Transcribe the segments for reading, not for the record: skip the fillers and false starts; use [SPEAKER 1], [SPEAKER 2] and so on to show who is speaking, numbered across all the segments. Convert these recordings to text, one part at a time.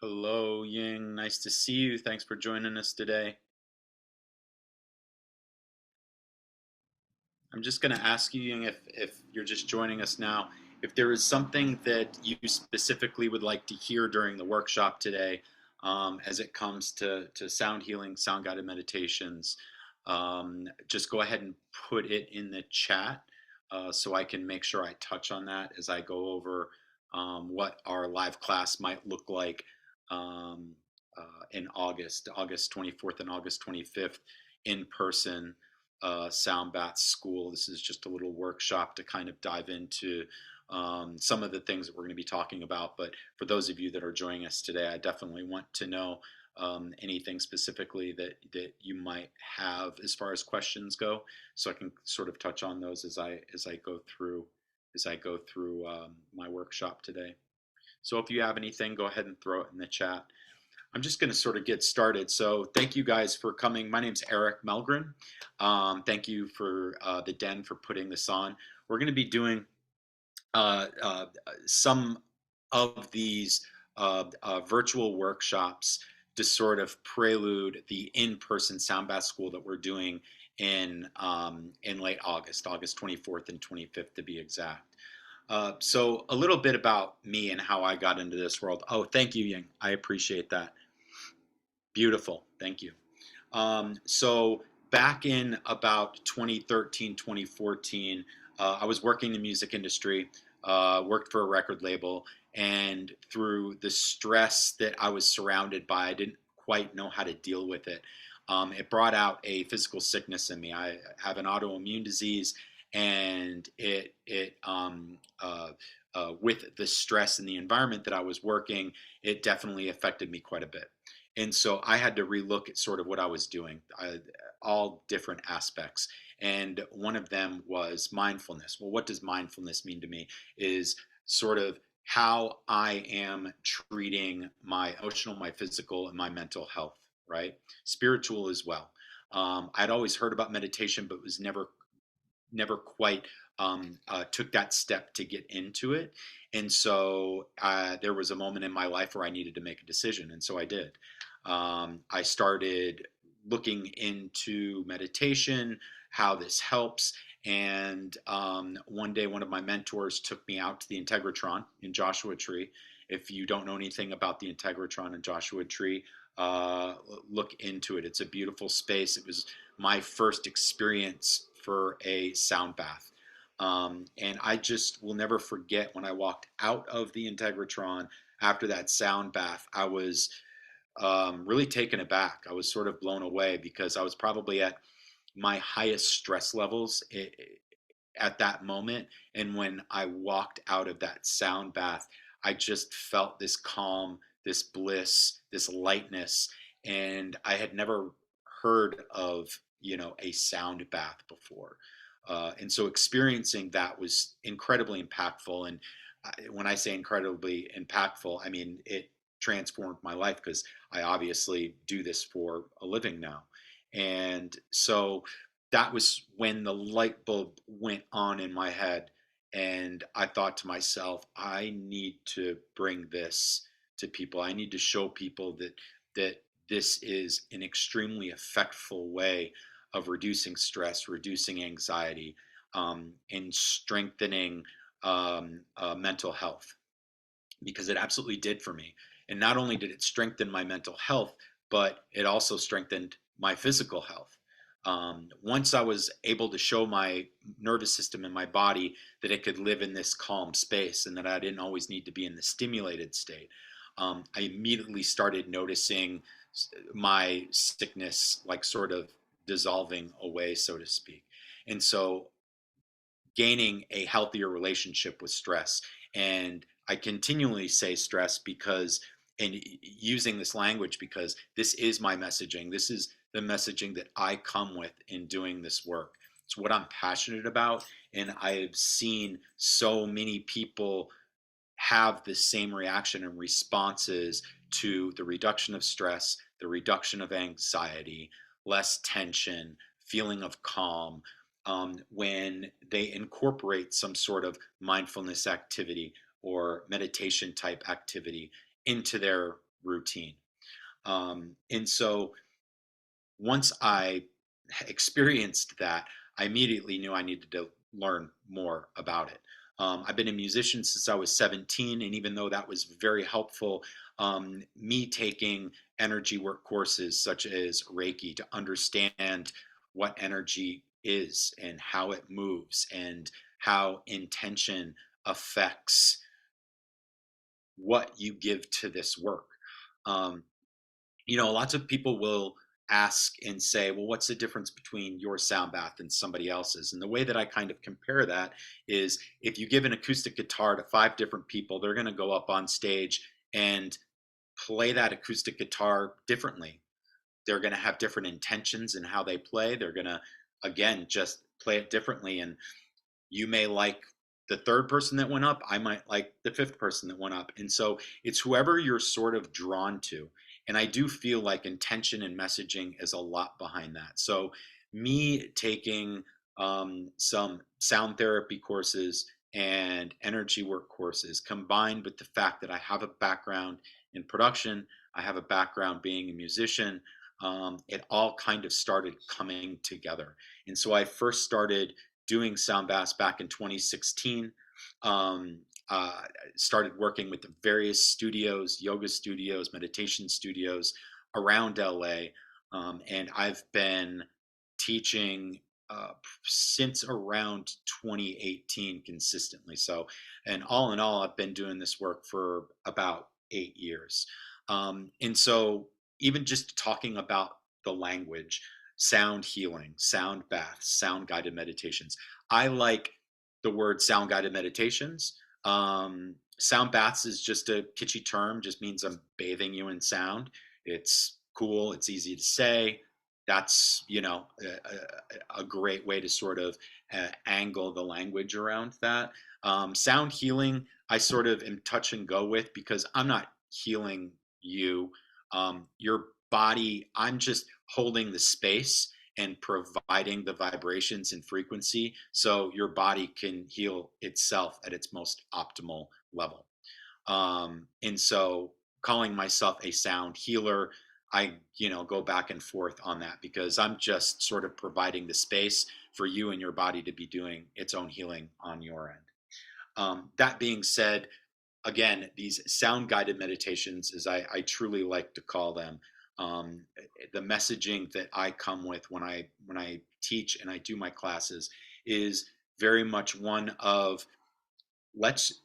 [SPEAKER 1] Hello, Ying. Nice to see you. Thanks for joining us today. I'm just going to ask you, Ying, if you're just joining us now, if there is something that you specifically would like to hear during the workshop today, as it comes to sound healing, sound guided meditations, just go ahead and put it in the chat so I can make sure I touch on that as I go over what our live class might look like um, in August 24th and August 25th in person sound bath school. This is just a little workshop to kind of dive into some of the things that we're going to be talking about. But for those of you that are joining us today, I definitely want to know anything specifically that you might have as far as questions go, so I can sort of touch on those as I go through my workshop today. So if you have anything, go ahead and throw it in the chat. I'm just going to sort of get started. So thank you guys for coming. My name's Eric Mellgren. Thank you for the Den for putting this on. We're going to be doing uh, uh, some of these virtual workshops to sort of prelude the in-person sound bath school that we're doing in late August, August 24th and 25th to be exact. So a little bit about me and how I got into this world. Oh, thank you, Ying. I appreciate that. Beautiful. Thank you. So back in about 2013, 2014, I was working in the music industry, worked for a record label, and through the stress that I was surrounded by, I didn't quite know how to deal with it. It brought out a physical sickness in me. I have an autoimmune disease, and with the stress and the environment that I was working, it definitely affected me quite a bit. And so I had to relook at sort of what I was doing, all different aspects. And one of them was mindfulness. Well, what does mindfulness mean to me? Is sort of how I am treating my emotional, my physical, and my mental health, right? Spiritual as well. I'd always heard about meditation, but was never quite took that step to get into it. And so there was a moment in my life where I needed to make a decision. And so I did. I started looking into meditation, how this helps. And one day, one of my mentors took me out to the Integratron in Joshua Tree. If you don't know anything about the Integratron in Joshua Tree, look into it. It's a beautiful space. It was my first experience for a sound bath. And I just will never forget when I walked out of the Integratron after that sound bath. I was really taken aback. I was sort of blown away because I was probably at my highest stress levels at that moment. And when I walked out of that sound bath, I just felt this calm, this bliss, this lightness. And I had never heard of, a sound bath before. And so experiencing that was incredibly impactful. And when I say incredibly impactful, I mean, it transformed my life because I obviously do this for a living now. And so that was when the light bulb went on in my head. And I thought to myself, I need to bring this to people. I need to show people that this is an extremely effectful way of reducing stress, reducing anxiety, and strengthening mental health, because it absolutely did for me. And not only did it strengthen my mental health, but it also strengthened my physical health. Once I was able to show my nervous system and my body that it could live in this calm space and that I didn't always need to be in the stimulated state, I immediately started noticing my sickness like sort of dissolving away, so to speak. And so gaining a healthier relationship with stress. And I continually say stress because, and using this language because this is my messaging. This is the messaging that I come with in doing this work. It's what I'm passionate about. And I've seen so many people have the same reaction and responses to the reduction of stress, the reduction of anxiety, less tension, feeling of calm, when they incorporate some sort of mindfulness activity or meditation type activity into their routine. And so once I experienced that, I immediately knew I needed to learn more about it. I've been a musician since I was 17, and even though that was very helpful, me taking energy work courses such as Reiki to understand what energy is and how it moves and how intention affects what you give to this work. Um, lots of people will ask and say, well, what's the difference between your sound bath and somebody else's? And the way that I kind of compare that is if you give an acoustic guitar to five different people, they're going to go up on stage and play that acoustic guitar differently. They're going to have different intentions in how they play. They're going to, again, just play it differently. And you may like the third person that went up, I might like the fifth person that went up. And so it's whoever you're sort of drawn to. And I do feel like intention and messaging is a lot behind that. So me taking some sound therapy courses and energy work courses combined with the fact that I have a background in production, I have a background being a musician, it all kind of started coming together. And so I first started doing sound baths back in 2016. Um, Started working with the various studios, yoga studios, meditation studios around LA. And I've been teaching since around 2018 consistently. So, and all in all, I've been doing this work for about 8 years. And so, even just talking about the language, sound healing, sound baths, sound guided meditations. I like the word sound guided meditations. Sound baths is just a kitschy term, just means I'm bathing you in sound. It's cool, it's easy to say. That's, a great way to sort of angle the language around that. Sound healing, I sort of am touch and go with because I'm not healing you. Your body, I'm just holding the space and providing the vibrations and frequency so your body can heal itself at its most optimal level. And so calling myself a sound healer, I, go back and forth on that because I'm just sort of providing the space for you and your body to be doing its own healing on your end. That being said, again, these sound guided meditations, as I truly like to call them, um, the messaging that I come with when I teach and I do my classes is very much one of let's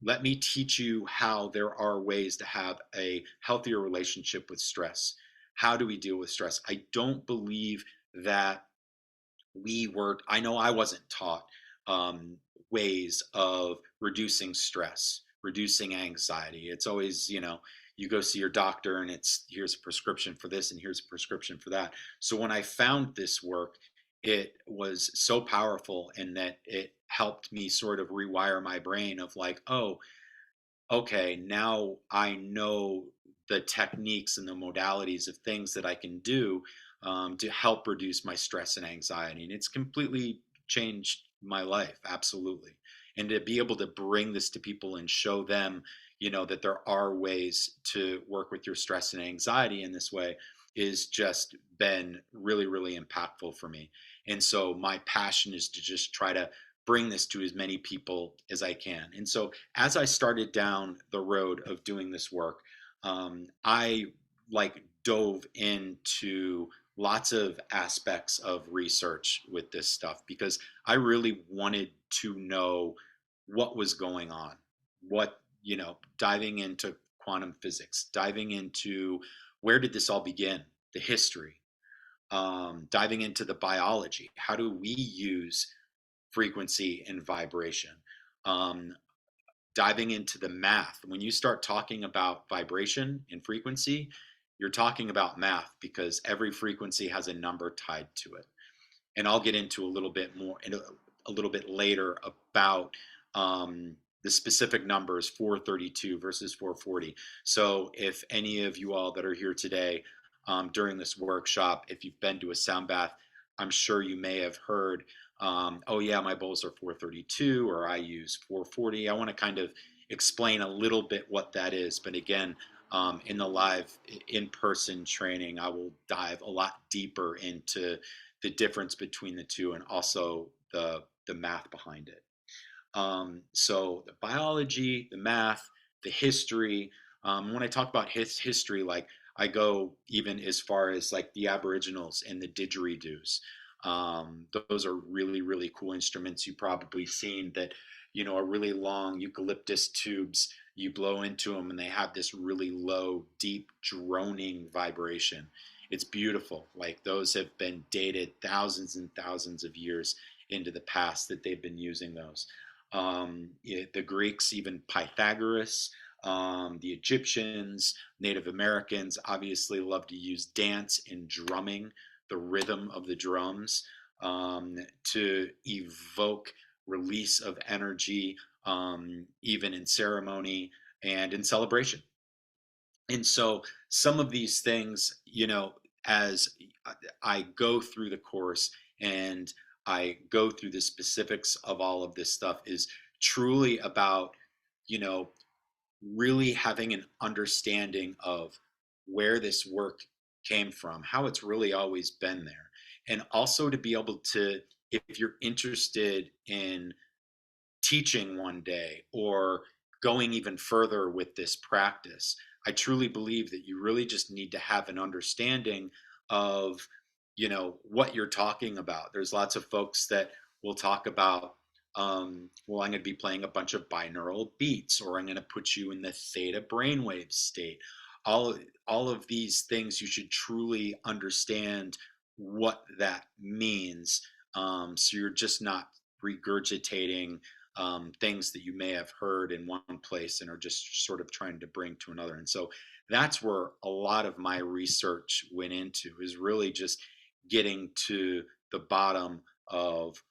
[SPEAKER 1] let me teach you how there are ways to have a healthier relationship with stress. How do we deal with stress? I don't believe that I know I wasn't taught um, ways of reducing stress, reducing anxiety. It's always, you go see your doctor and it's here's a prescription for this and here's a prescription for that. So when I found this work, it was so powerful in that it helped me sort of rewire my brain of like, oh, okay, now I know the techniques and the modalities of things that I can do to help reduce my stress and anxiety. And it's completely changed my life, absolutely. And to be able to bring this to people and show them, that there are ways to work with your stress and anxiety in this way is just been really, really impactful for me. And so my passion is to just try to bring this to as many people as I can. And so as I started down the road of doing this work, I like dove into lots of aspects of research with this stuff because I really wanted to know what was going on. Diving into quantum physics, diving into where did this all begin, the history, diving into the biology. How do we use frequency and vibration? Um, Diving into the math. When you start talking about vibration and frequency, you're talking about math because every frequency has a number tied to it. And I'll get into a little bit more, a little bit later about the specific numbers 432 versus 440. So if any of you all that are here today during this workshop, if you've been to a sound bath, I'm sure you may have heard, oh yeah, my bowls are 432 or I use 440. I want to kind of explain a little bit what that is. But again, In the live in-person training, I will dive a lot deeper into the difference between the two and also the math behind it. So the biology, the math, the history. When I talk about history, like I go even as far as like the Aboriginals and the didgeridoos. Those are really, really cool instruments. You've probably seen that, are really long eucalyptus tubes. You blow into them and they have this really low, deep, droning vibration. It's beautiful. Like those have been dated thousands and thousands of years into the past that they've been using those. The Greeks, even Pythagoras, the Egyptians, Native Americans obviously love to use dance and drumming, the rhythm of the drums, to evoke release of energy, even in ceremony and in celebration. And so some of these things, as I go through the course and I go through the specifics of all of this stuff, is truly about, you know, really having an understanding of where this work came from, how it's really always been there. And also to be able to, if you're interested in teaching one day or going even further with this practice, I truly believe that you really just need to have an understanding of, what you're talking about. There's lots of folks that will talk about, well, I'm going to be playing a bunch of binaural beats, or I'm going to put you in the theta brainwave state. All, all of these things, you should truly understand what that means. So you're just not regurgitating things that you may have heard in one place and are just sort of trying to bring to another. And so that's where a lot of my research went into, is really just getting to the bottom of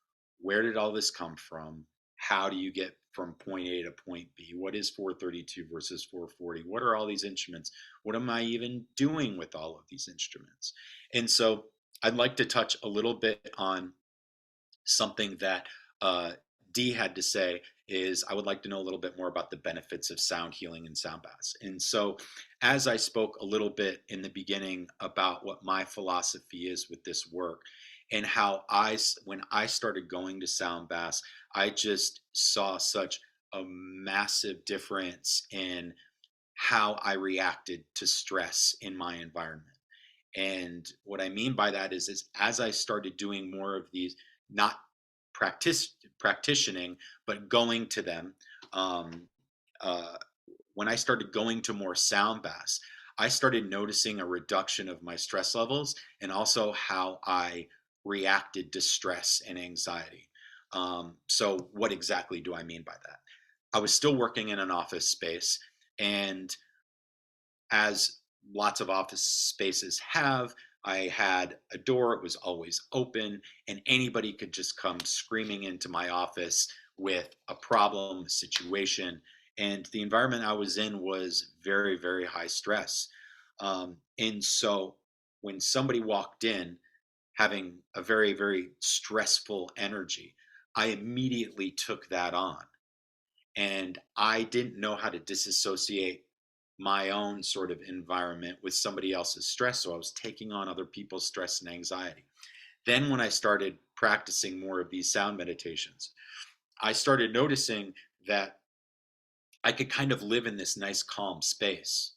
[SPEAKER 1] where did all this come from? How do you get from point A to point B? What is 432 versus 440? What are all these instruments? What am I even doing with all of these instruments? And so I'd like to touch a little bit on something that uh, D had to say. Is I would like to know a little bit more about the benefits of sound healing and sound baths. And so, as I spoke a little bit in the beginning about what my philosophy is with this work, and how when I started going to sound baths, I just saw such a massive difference in how I reacted to stress in my environment. And what I mean by that is as I started doing more of these, not practicing, but going to them, um, uh, when I started going to more sound baths, I started noticing a reduction of my stress levels and also how I reacted to stress and anxiety. So, what exactly do I mean by that? I was still working in an office space, and as lots of office spaces have, I had a door, it was always open, and anybody could just come screaming into my office with a problem, a situation. And the environment I was in was very, very high stress. And so when somebody walked in having a very, very stressful energy, I immediately took that on. And I didn't know how to disassociate my own sort of environment with somebody else's stress. So I was taking on other people's stress and anxiety. Then, when I started practicing more of these sound meditations, I started noticing that I could kind of live in this nice, calm space.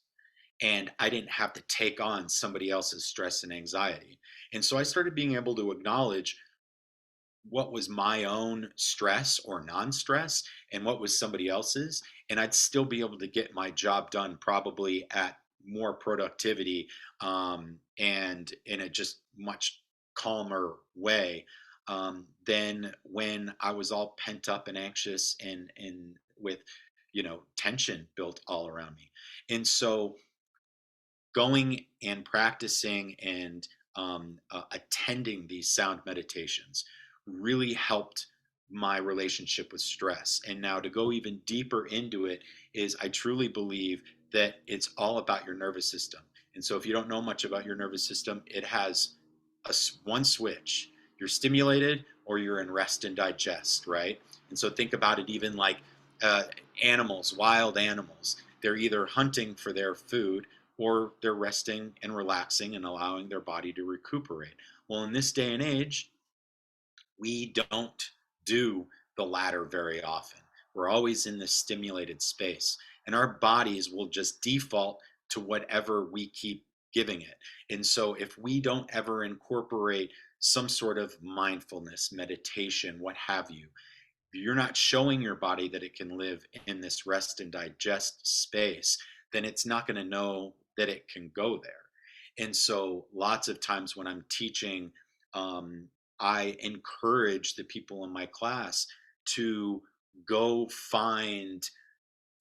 [SPEAKER 1] And I didn't have to take on somebody else's stress and anxiety. And so I started being able to acknowledge what was my own stress or non-stress and what was somebody else's, and I'd still be able to get my job done, probably at more productivity, and in a just much calmer way, than when I was all pent up and anxious and with tension built all around me. And so going and practicing and attending these sound meditations really helped my relationship with stress. And now to go even deeper into it, is I truly believe that it's all about your nervous system. And so if you don't know much about your nervous system, it has one switch. You're stimulated or you're in rest and digest, right? And so think about it even like uh, animals, wild animals. they're either hunting for their food or they're resting and relaxing and allowing their body to recuperate. Well, in this day and age, we don't do the latter very often. We're always in this stimulated space, and our bodies will just default to whatever we keep giving it. And so, if we don't ever incorporate some sort of mindfulness, meditation, what have you, you're not showing your body that it can live in this rest and digest space, then it's not going to know that it can go there. And so, lots of times when I'm teaching, um, I encourage the people in my class to go find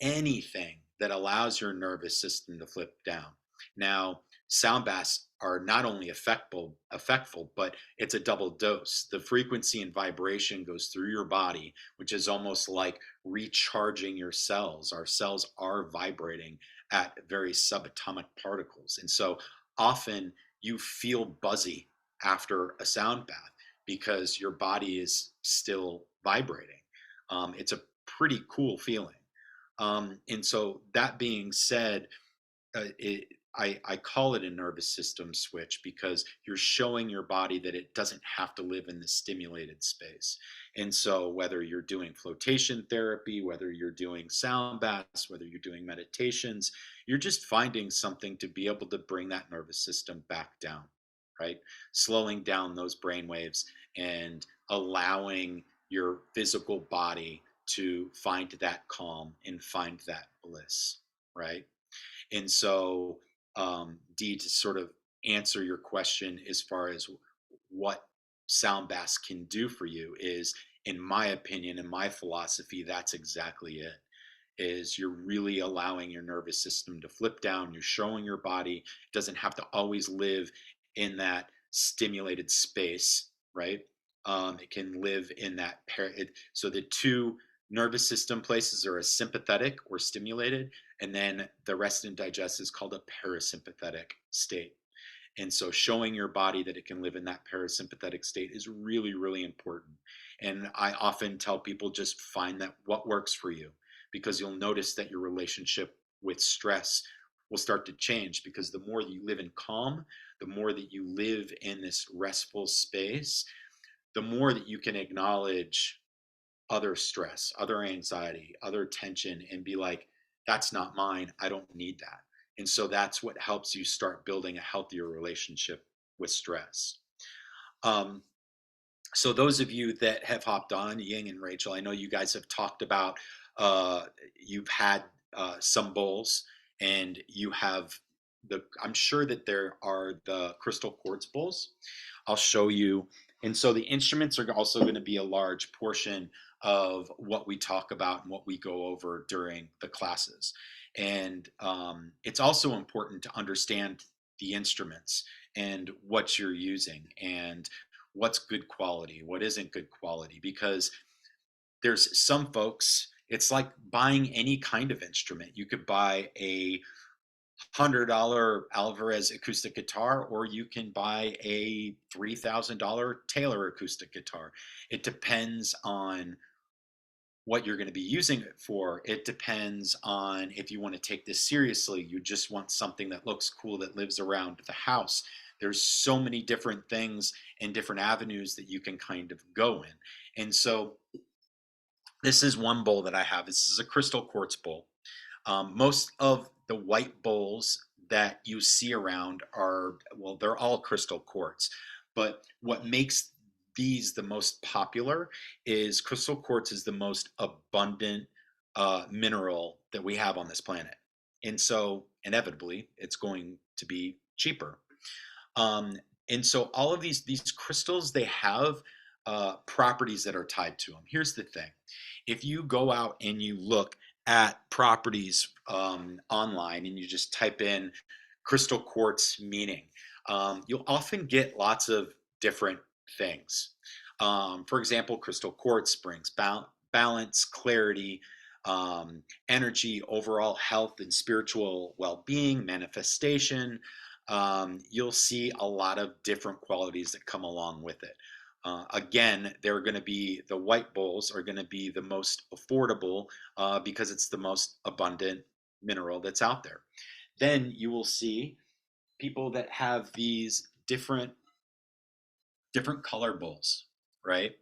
[SPEAKER 1] anything that allows your nervous system to flip down. Now, sound baths are not only effectful, but it's a double dose. The frequency and vibration goes through your body, which is almost like recharging your cells. Our cells are vibrating at very subatomic particles. And so often you feel buzzy after a sound bath because your body is still vibrating. It's a pretty cool feeling. And so that being said, I call it a nervous system switch because you're showing your body that it doesn't have to live in the stimulated space. And so whether you're doing flotation therapy, whether you're doing sound baths, whether you're doing meditations, you're just finding something to be able to bring that nervous system back down, right? Slowing down those brain waves and allowing your physical body to find that calm and find that bliss, right? And so, Dee, to sort of answer your question as far as what sound baths can do for you is, in my opinion and my philosophy, that's exactly it. Is you're really allowing your nervous system to flip down. You're showing your body it doesn't have to always live in that stimulated space, right? It can live in that so the two nervous system places are a sympathetic or stimulated, and then the rest and digest is called a parasympathetic state. And so showing your body that it can live in that parasympathetic state is really, really important. And I often tell people just find that what works for you, because you'll notice that your relationship with stress will start to change, because the more that you live in calm, the more that you live in this restful space, the more that you can acknowledge other stress, other anxiety, other tension, and be like, that's not mine. I don't need that. And so that's what helps you start building a healthier relationship with stress. Um, so those of you that have hopped on, Ying and Rachel, I know you guys have talked about uh, you've had some bowls, and you have I'm sure that there are the crystal quartz bowls. I'll show you. And so the instruments are also going to be a large portion of what we talk about and what we go over during the classes. And it's also important to understand the instruments and what you're using and what's good quality, what isn't good quality, because there's some folks, it's like buying any kind of instrument. You could buy a $100 Alvarez acoustic guitar, or you can buy a $3,000 Taylor acoustic guitar. It depends on what you're going to be using it for. It depends on if you want to take this seriously. You just want something that looks cool, that lives around the house. There's so many different things and different avenues that you can kind of go in. And so this is one bowl that I have. This is a crystal quartz bowl. Most of the white bowls that you see around are, well, they're all crystal quartz. But what makes these the most popular is crystal quartz is the most abundant mineral that we have on this planet. And so, inevitably, it's going to be cheaper. Um, and so, all of these crystals, they have properties that are tied to them. Here's the thing: if you go out and you look at properties online and you just type in crystal quartz meaning, you'll often get lots of different things. For example, crystal quartz brings balance, clarity, energy, overall health and spiritual well being, manifestation. You'll see a lot of different qualities that come along with it. Again, they're going to be the white bowls are going to be the most affordable because it's the most abundant mineral that's out there. Then you will see people that have these different color bowls, right?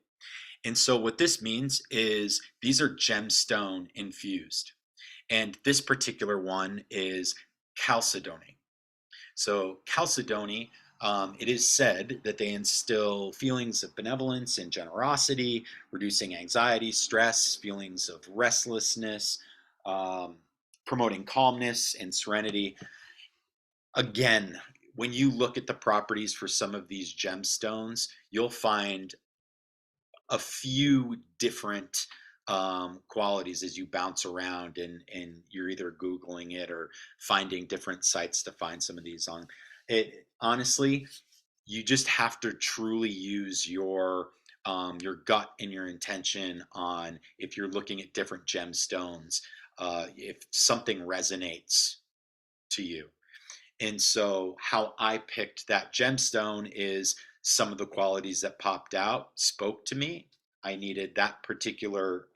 [SPEAKER 1] And so what this means is these are gemstone infused. And this particular one is chalcedony. So chalcedony, it is said that they instill feelings of benevolence and generosity, reducing anxiety, stress, feelings of restlessness, um, promoting calmness and serenity. Again, when you look at the properties for some of these gemstones, you'll find a few different qualities as you bounce around, and you're either Googling it or finding different sites to find some of these on. It honestly, you just have to truly use your gut and your intention on if you're looking at different gemstones, if something resonates to you. And so, how I picked that gemstone is some of the qualities that popped out spoke to me. I needed that particular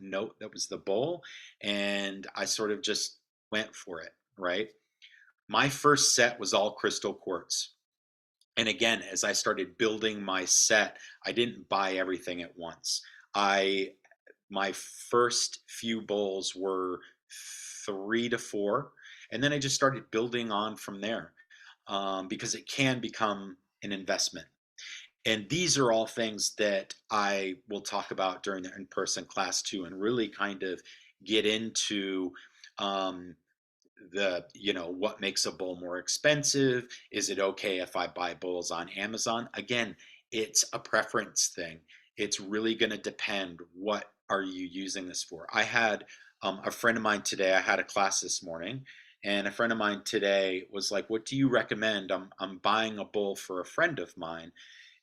[SPEAKER 1] note that was the bowl, and I sort of just went for it, right? My first set was all crystal quartz. And again, as I started building my set, I didn't buy everything at once. I My first few bowls were 3 to 4, and then I just started building on from there, because it can become an investment. And these are all things that I will talk about during the in-person class too, and really kind of get into um, what makes a bowl more expensive. Is it okay if I buy bowls on Amazon? Again, it's a preference thing. It's really going to depend, what are you using this for. I had a friend of mine today, I had a class this morning, and a friend of mine today was like, what do you recommend? I'm buying a bowl for a friend of mine,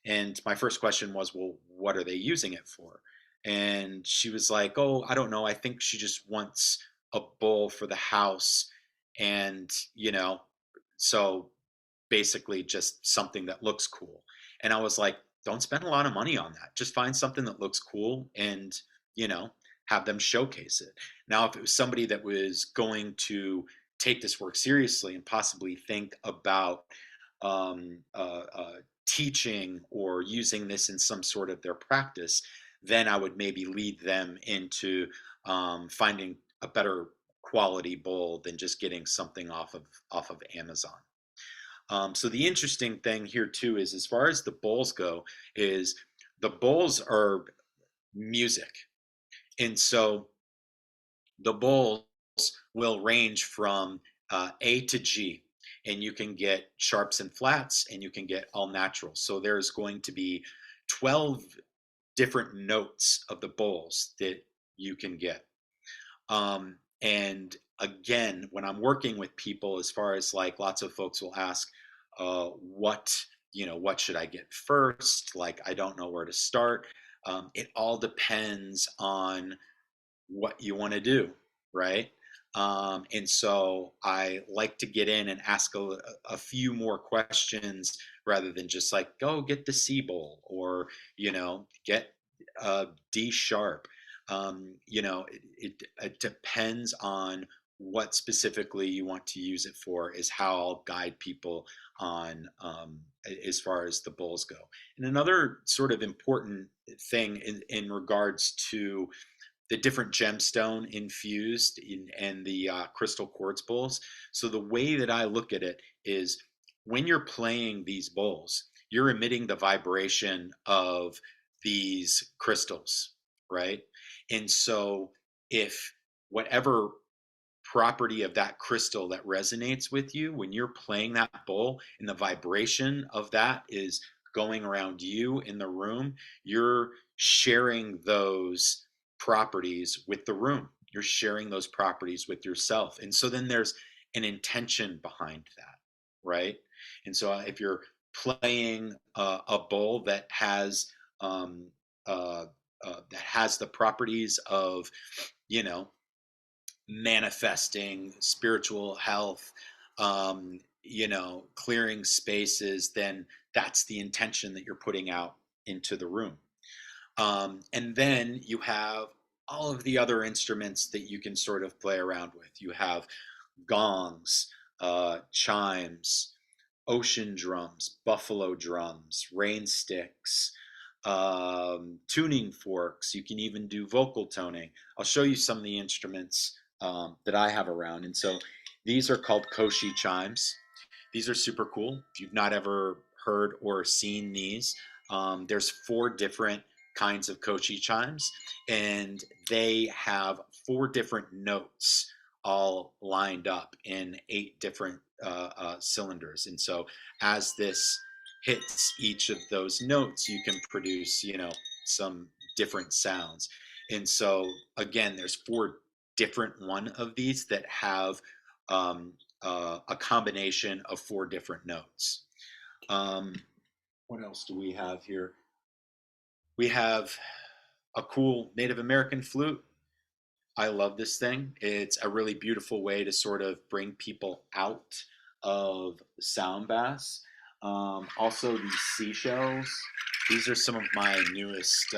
[SPEAKER 1] and my first question was, well, what are they using it for? And she was like, oh, I don't know. I think she just wants a bowl for the house. And, so basically just something that looks cool. And I was like, don't spend a lot of money on that. Just find something that looks cool and, you know, have them showcase it. Now, if it was somebody that was going to take this work seriously and possibly think about um, uh, uh, teaching or using this in some sort of their practice, then I would maybe lead them into finding a better quality bowl than just getting something off of Amazon. So the interesting thing here too is, as far as the bowls go, is the bowls are music, and so the bowls will range from A to G, and you can get sharps and flats, and you can get all natural. So there's going to be 12 different notes of the bowls that you can get. And again, when I'm working with people, as far as like lots of folks will ask, what should I get first? Like, I don't know where to start. It all depends on what you want to do, right? And so I like to get in and ask a few more questions rather than just like, go get the C bowl, or, get a D sharp. It depends on what specifically you want to use it for, is how I'll guide people on, as far as the bowls go. And another sort of important thing in regards to the different gemstone infused and the crystal quartz bowls. So the way that I look at it is, when you're playing these bowls, you're emitting the vibration of these crystals, right? And so if whatever property of that crystal that resonates with you, when you're playing that bowl and the vibration of that is going around you in the room, you're sharing those properties with the room. You're sharing those properties with yourself. And so then there's an intention behind that, right? And so if you're playing a bowl um, uh, that has the properties of, you know, manifesting spiritual health, clearing spaces, then that's the intention that you're putting out into the room. And then you have all of the other instruments that you can sort of play around with. You have gongs, chimes, ocean drums, buffalo drums, rain sticks, tuning forks. You can even do vocal toning. I'll show you some of the instruments that I have around. And so these are called Koshi chimes. These are super cool. If you've not ever heard or seen these, there's four different kinds of Koshi chimes, and they have four different notes all lined up in eight different cylinders. And so as this hits each of those notes, you can produce, some different sounds. And so again, there's four different one of these that have um, a combination of four different notes. Um, what else do we have here? We have a cool Native American flute. I love this thing. It's a really beautiful way to sort of bring people out of sound baths. Also, these seashells. These are some of my newest.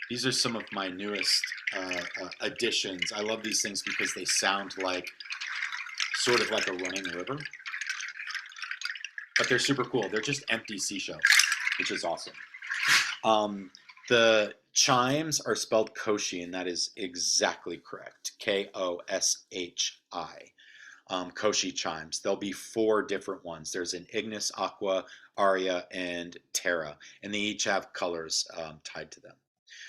[SPEAKER 1] These are some of my newest additions. I love these things because they sound like sort of like a running river, but they're super cool. They're just empty seashells, which is awesome. Um, the chimes are spelled Koshi, and that is exactly correct. Koshi. Koshi chimes. There'll be four different ones. There's an Ignis, Aqua, Aria, and Terra, and they each have colors tied to them.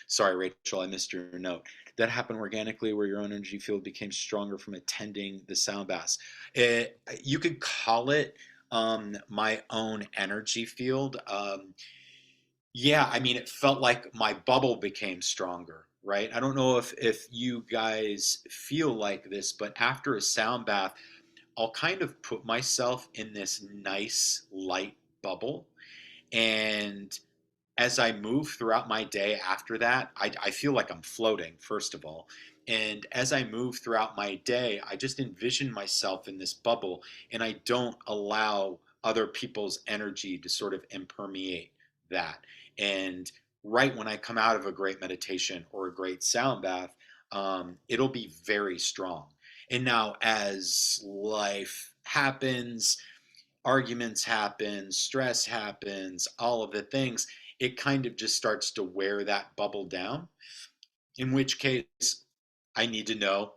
[SPEAKER 1] Sorry, Rachel, I missed your note. Did that happen organically where your own energy field became stronger from attending the sound baths? You could call it my own energy field. Yeah, I mean, it felt like my bubble became stronger, right? I don't know if you guys feel like this, but after a sound bath, I'll kind of put myself in this nice light bubble, and as I move throughout my day after that, I feel like I'm floating, first of all. And as I move throughout my day, I just envision myself in this bubble, and I don't allow other people's energy to sort of impermeate that. And right when I come out of a great meditation or a great sound bath, it'll be very strong. And now, as life happens, arguments happen, stress happens, all of the things, it kind of just starts to wear that bubble down. In which case, I need to know,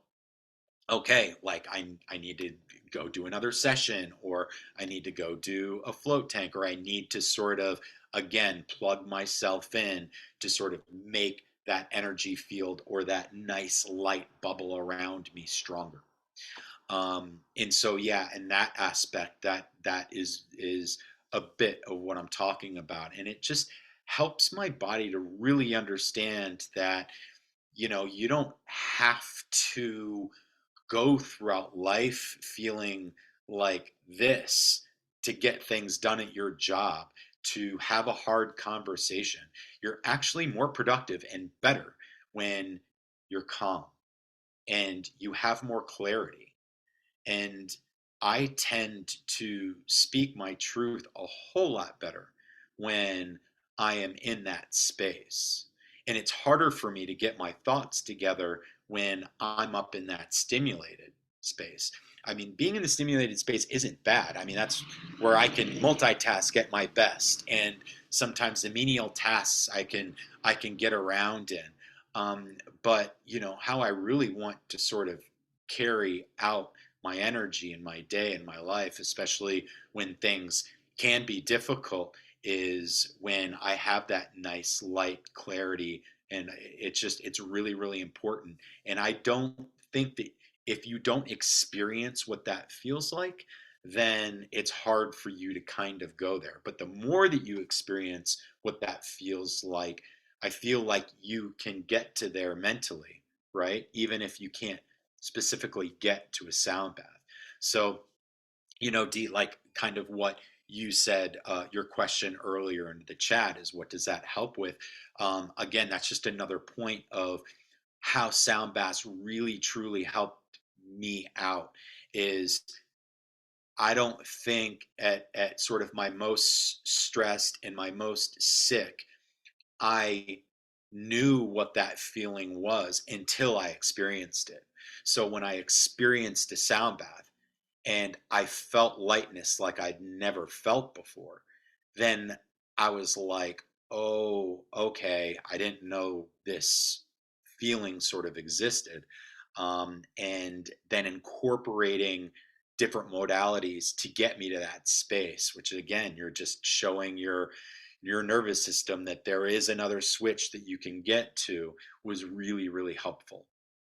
[SPEAKER 1] okay, like I need to go do another session, or I need to go do a float tank, or I need to sort of, again, plug myself in to sort of make that energy field or that nice light bubble around me stronger. And so yeah, in that aspect, that is a bit of what I'm talking about, and it just helps my body to really understand that you don't have to go throughout life feeling like this to get things done at your job, to have a hard conversation. You're actually more productive and better when you're calm and you have more clarity. And I tend to speak my truth a whole lot better when I am in that space. And it's harder for me to get my thoughts together when I'm up in that stimulated space. I mean, being in the stimulated space isn't bad. I mean, that's where I can multitask at my best, and sometimes the menial tasks I can get around in. But how I really want to sort of carry out my energy in my day and my life, especially when things can be difficult, is when I have that nice light clarity. And it's really, really important. And I don't think that if you don't experience what that feels like, then it's hard for you to kind of go there. But the more that you experience what that feels like, I feel like you can get to there mentally, right? Even if you can't specifically get to a sound bath. So, Dee, like kind of what you said, your question earlier in the chat is what does that help with? Again, that's just another point of how sound baths really truly helped me out. Is I don't think at sort of my most stressed and my most sick, I knew what that feeling was until I experienced it. So when I experienced a sound bath and I felt lightness like I'd never felt before, then I was like, oh, okay, I didn't know this feeling sort of existed. And then incorporating different modalities to get me to that space, which again, you're just showing your nervous system that there is another switch that you can get to, was really, really helpful.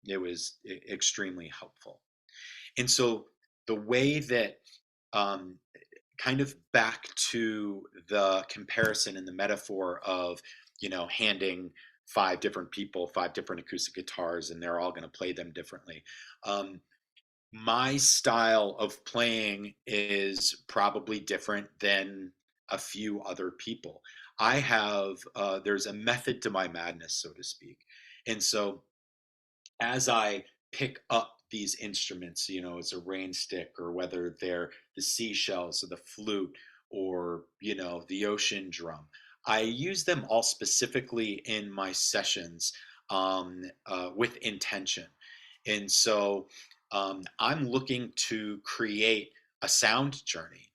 [SPEAKER 1] It was extremely helpful. And so the way that, um, kind of back to the comparison and the metaphor of, handing five different people five different acoustic guitars and they're all going to play them differently. Um, my style of playing is probably different than a few other people. I have, there's a method to my madness, so to speak. And so as I pick up these instruments, it's a rain stick or whether they're the seashells or the flute or, the ocean drum, I use them all specifically in my sessions, with intention. And so I'm looking to create a sound journey.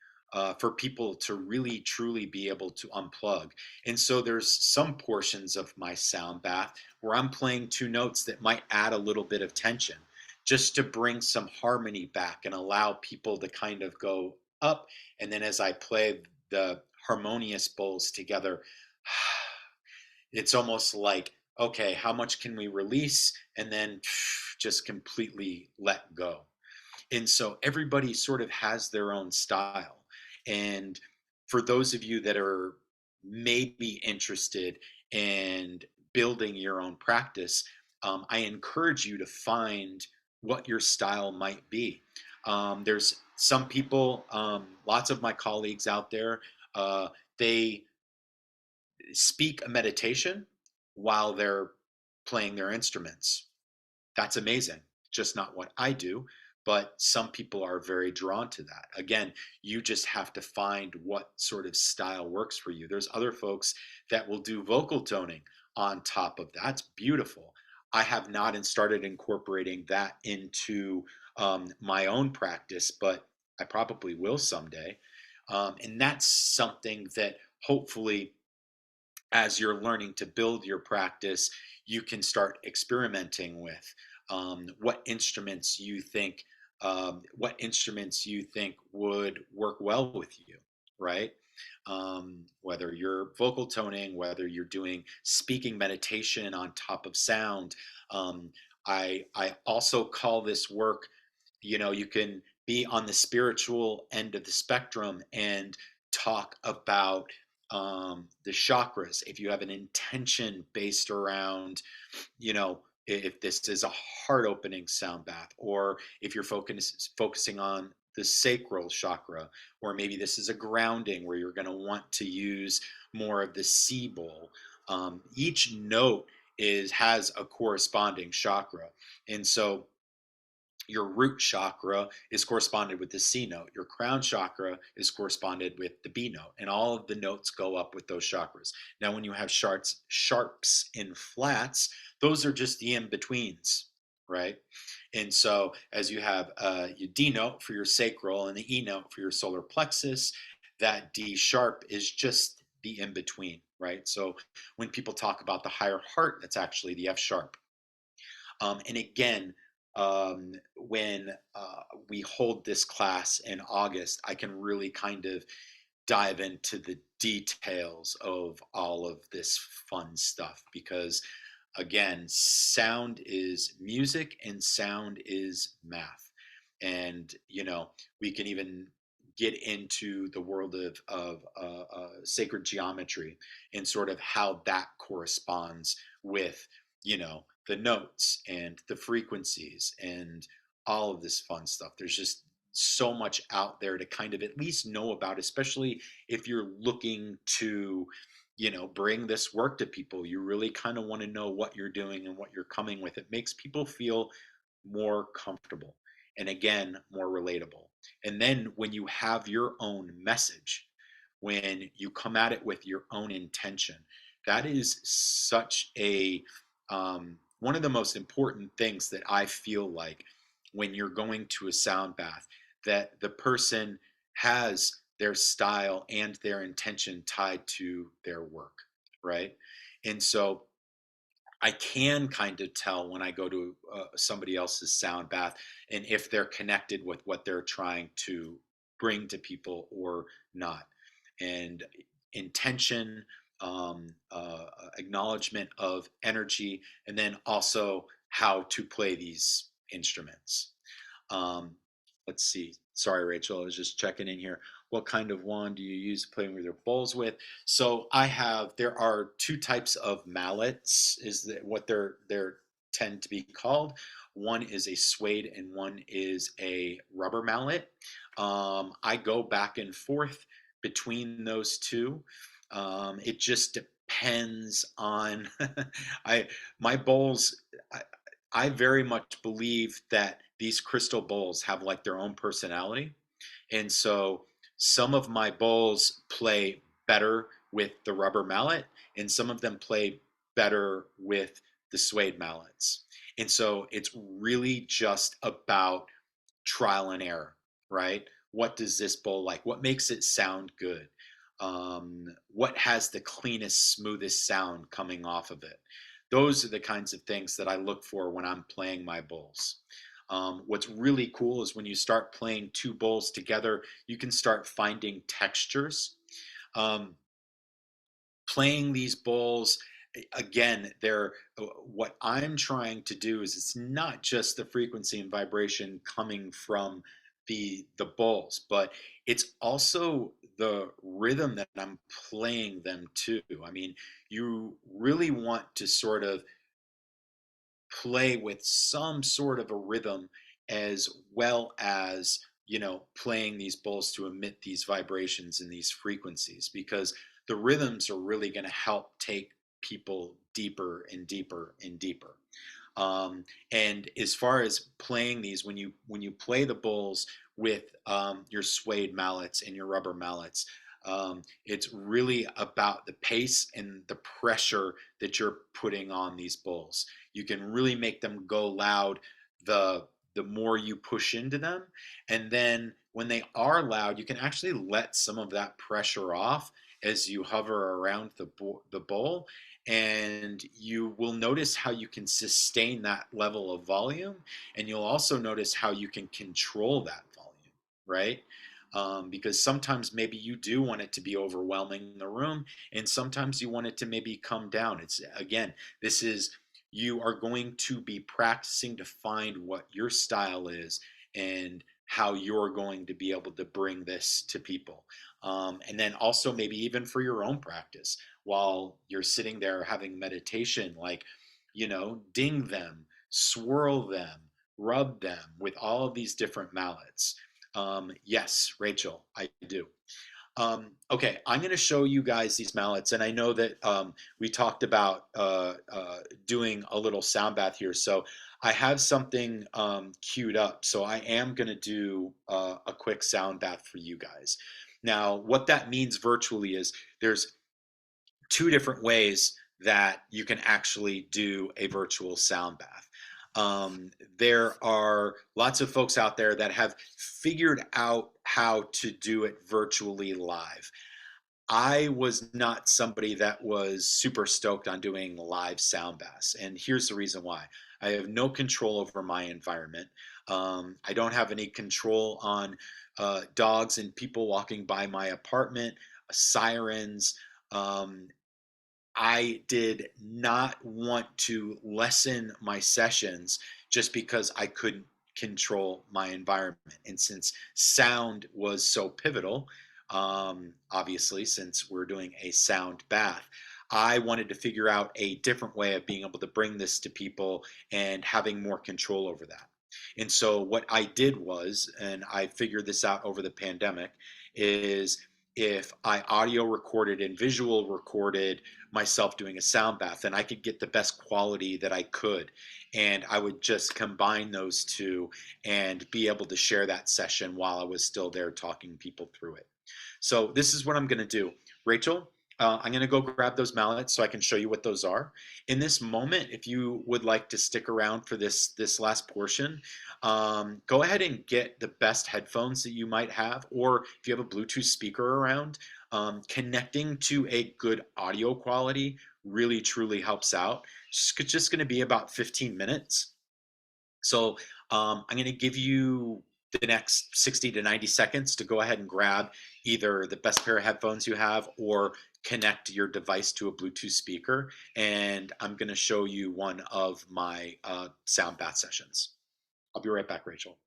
[SPEAKER 1] For people to really truly be able to unplug. And so there's some portions of my sound bath where I'm playing two notes that might add a little bit of tension just to bring some harmony back and allow people to kind of go up. And then as I play the harmonious bowls together, it's almost like, okay, how much can we release? And then just completely let go. And so everybody sort of has their own style. And for those of you that are maybe interested in building your own practice, I encourage you to find what your style might be. There's some people, lots of my colleagues out there, they speak a meditation while they're playing their instruments. That's amazing. Just not what I do, but some people are very drawn to that. Again, you just have to find what sort of style works for you. There's other folks that will do vocal toning on top of that. That's beautiful. I have not and started incorporating that into, my own practice, but I probably will someday. And that's something that hopefully, as you're learning to build your practice, you can start experimenting with, what instruments you think, would work well with you, right? Whether you're vocal toning, whether you're doing speaking meditation on top of sound. Um, I also call this work, you can be on the spiritual end of the spectrum and talk about, the chakras. If you have an intention based around, if this is a heart opening sound bath, or if you're focusing on the sacral chakra, or maybe this is a grounding where you're going to want to use more of the C bowl. Each note has a corresponding chakra, and so your root chakra is corresponded with the C note. Your crown chakra is corresponded with the B note, and all of the notes go up with those chakras. Now, when you have sharps in flats, those are just the in betweens, right? And so, as you have, your D note for your sacral and the E note for your solar plexus, that D sharp is just the in between, right? So, when people talk about the higher heart, that's actually the F sharp. And again, when, we hold this class in August, I can really kind of dive into the details of all of this fun stuff because, again, sound is music and sound is math. And, we can even get into the world of sacred geometry and sort of how that corresponds with, the notes and the frequencies and all of this fun stuff. There's just so much out there to kind of at least know about, especially if you're looking to, bring this work to people. You really kind of want to know what you're doing and what you're coming with. It makes people feel more comfortable and, again, more relatable. And then when you have your own message, when you come at it with your own intention, That is such a one of the most important things that I feel like when you're going to a sound bath, that the person has their style and their intention tied to their work, right? And so I can kind of tell when I go to somebody else's sound bath and if they're connected with what they're trying to bring to people or not. And intention, acknowledgement of energy, and then also how to play these instruments. Um, let's see. Sorry, Rachel. I was just checking in here. What kind of wand do you use playing with your bowls with? So I have. There are two types of mallets. Is that what they're tend to be called? One is a suede and one is a rubber mallet. I go back and forth between those two. It just depends on I my bowls. I very much believe that these crystal bowls have like their own personality. And so some of my bowls play better with the rubber mallet, and some of them play better with the suede mallets. And so it's really just about trial and error, right? What does this bowl like? What makes it sound good? What has the cleanest, smoothest sound coming off of it? Those are the kinds of things that I look for when I'm playing my bowls. What's really cool is when you start playing two bowls together, you can start finding textures. Um, Playing these bowls again, they're what I'm trying to do is it's not just the frequency and vibration coming from the bowls, but it's also the rhythm that I'm playing them to. I mean, you really want to sort of play with some sort of a rhythm as well as playing these bowls to emit these vibrations and these frequencies, because the rhythms are really going to help take people deeper and deeper and deeper. And as far as playing these, when you play the bowls with your suede mallets and your rubber mallets, it's really about the pace and the pressure that you're putting on these bowls. You can really make them go loud the more you push into them, and then when they are loud, you can actually let some of that pressure off as you hover around the bowl, and you will notice how you can sustain that level of volume, and you'll also notice how you can control that volume, right? Because sometimes maybe you do want it to be overwhelming the room, and sometimes you want it to maybe come down. It's again, this is you are going to be practicing to find what your style is and how you're going to be able to bring this to people. And then also maybe even for your own practice while you're sitting there having meditation, like, ding them, swirl them, rub them with all of these different mallets. Yes, Rachel, I do. Okay, I'm going to show you guys these mallets, and I know that we talked about doing a little sound bath here, so I have something queued up. So I am going to do a quick sound bath for you guys. Now, what that means virtually is there's two different ways that you can actually do a virtual sound bath. There are lots of folks out there that have figured out how to do it virtually live. I was not somebody that was super stoked on doing live sound baths. And here's the reason why. I have no control over my environment. I don't have any control on dogs and people walking by my apartment, sirens. Um, I did not want to lessen my sessions just because I couldn't control my environment. And since sound was so pivotal, obviously, since we're doing a sound bath, I wanted to figure out a different way of being able to bring this to people and having more control over that. And so, what I did was, and I figured this out over the pandemic, is if I audio recorded and visual recorded myself doing a sound bath, and I could get the best quality that I could. And I would just combine those two and be able to share that session while I was still there talking people through it. So this is what I'm going to do. Rachel, I'm going to go grab those mallets so I can show you what those are. In this moment, if you would like to stick around for this last portion, go ahead and get the best headphones that you might have, or if you have a Bluetooth speaker around, connecting to a good audio quality really truly helps out. It's just going to be about 15 minutes. So I'm going to give you the next 60 to 90 seconds to go ahead and grab either the best pair of headphones you have or connect your device to a Bluetooth speaker. And I'm going to show you one of my sound bath sessions. I'll be right back, Rachel.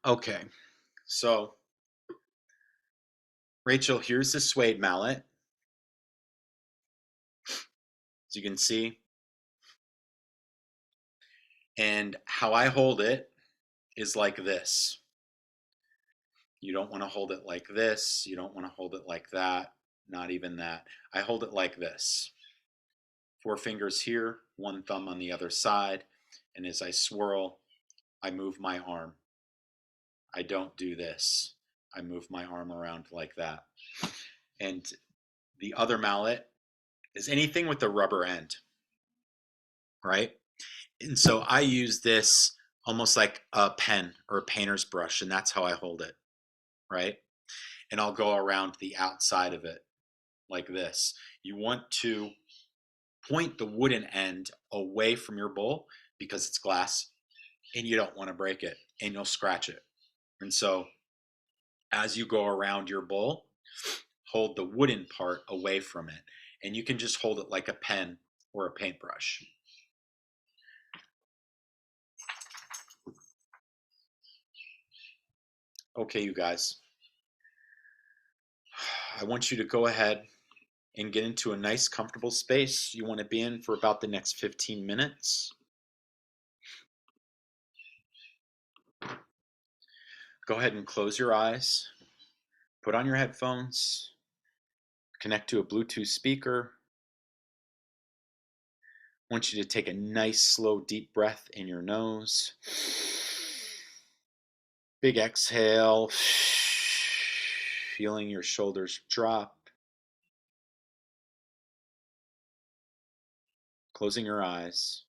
[SPEAKER 1] Okay, so Rachel, here's the suede mallet. As you can see, and how I hold it is like this. You don't want to hold it like this. You don't want to hold it like that. Not even that. I hold it like this. 4 fingers here, 1 thumb on the other side. And as I swirl, I move my arm. I don't do this. I move my arm around like that. And the other mallet is anything with a rubber end, right? And so I use this almost like a pen or a painter's brush, and that's how I hold it, right? And I'll go around the outside of it like this. You want to point the wooden end away from your bowl because it's glass and you don't want to break it and you'll scratch it. And so as you go around your bowl, hold the wooden part away from it. And you can just hold it like a pen or a paintbrush. Okay, you guys, I want you to go ahead and get into a nice, comfortable space you want to be in for about the next 15 minutes. Go ahead and close your eyes, put on your headphones, connect to a Bluetooth speaker. I want you to take a nice, slow, deep breath in your nose. Big exhale, feeling your shoulders drop. Closing your eyes.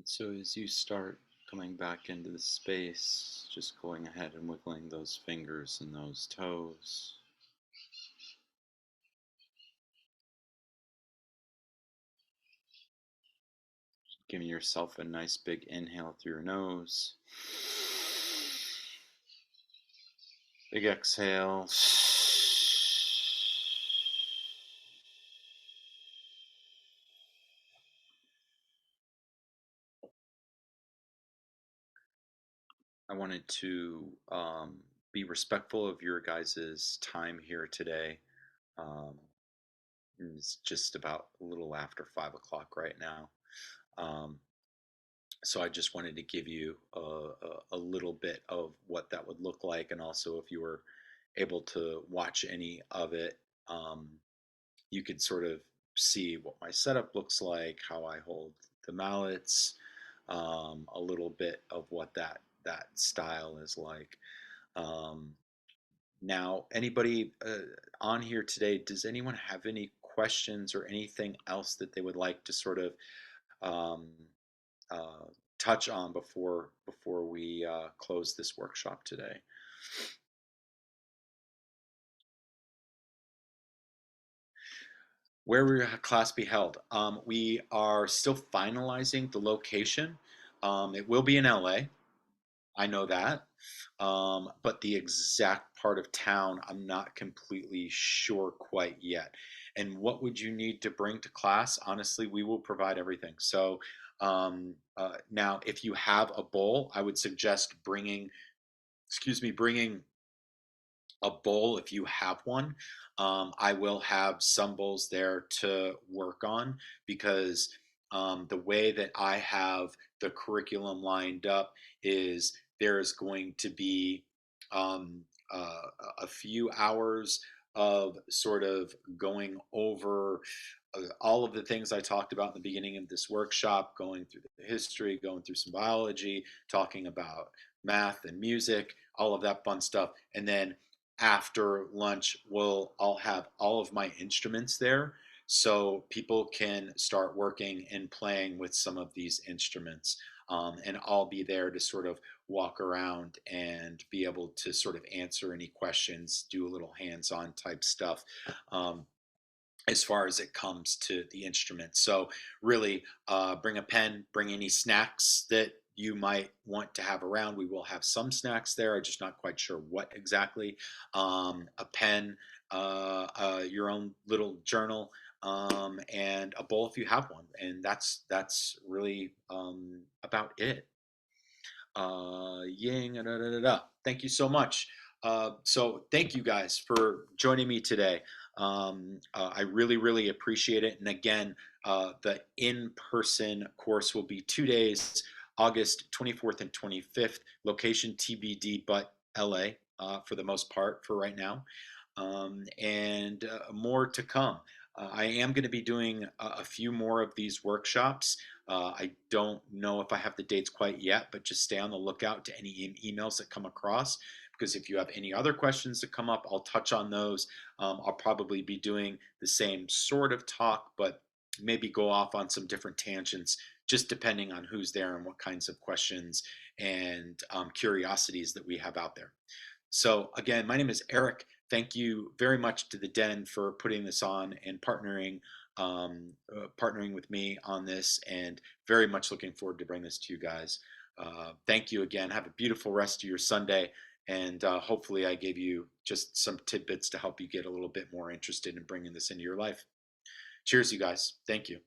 [SPEAKER 1] So as you start coming back into the space, just going ahead and wiggling those fingers and those toes, giving yourself a nice big inhale through your nose, big exhale. I wanted to be respectful of your guys' time here today. Um, it's just about a little after 5 o'clock right now. Um, so I just wanted to give you a little bit of what that would look like, and also if you were able to watch any of it, um, you could sort of see what my setup looks like, how I hold the mallets, a little bit of what that style is like. Um, Now, anybody on here today, does anyone have any questions or anything else that they would like to sort of um, uh, touch on before we close this workshop today? Where will your class be held? We are still finalizing the location. It will be in LA. I know that. But the exact part of town, I'm not completely sure quite yet. And what would you need to bring to class? Honestly, we will provide everything. So now, if you have a bowl, I would suggest bringing a bowl if you have one. I will have some bowls there to work on because the way that I have the curriculum lined up is there's going to be um, uh, a few hours of sort of going over all of the things I talked about in the beginning of this workshop, going through the history, going through some biology, talking about math and music, all of that fun stuff. And then after lunch, I'll have all of my instruments there so people can start working and playing with some of these instruments. And I'll be there to sort of walk around and be able to sort of answer any questions, do a little hands on type stuff. Um, as far as it comes to the instrument. So really bring a pen, bring any snacks that you might want to have around. We will have some snacks there. I'm just not quite sure what exactly. A pen, your own little journal, and a bowl if you have one. And that's really about it. Ying, da, da, da, da. Thank you so much. So thank you guys for joining me today. I really, really appreciate it. And again, the in-person course will be 2 days, August 24th and 25th, location TBD, but LA for the most part for right now. And more to come. I am going to be doing a few more of these workshops. I don't know if I have the dates quite yet, but just stay on the lookout to any emails that come across. Because if you have any other questions that come up, I'll touch on those. I'll probably be doing the same sort of talk, but maybe go off on some different tangents, just depending on who's there and what kinds of questions and curiosities that we have out there. So again, my name is Eric. Thank you very much to the Den for putting this on and partnering with me on this, and very much looking forward to bring this to you guys. Thank you again. Have a beautiful rest of your Sunday, and hopefully I gave you just some tidbits to help you get a little bit more interested in bringing this into your life. Cheers, you guys. Thank you.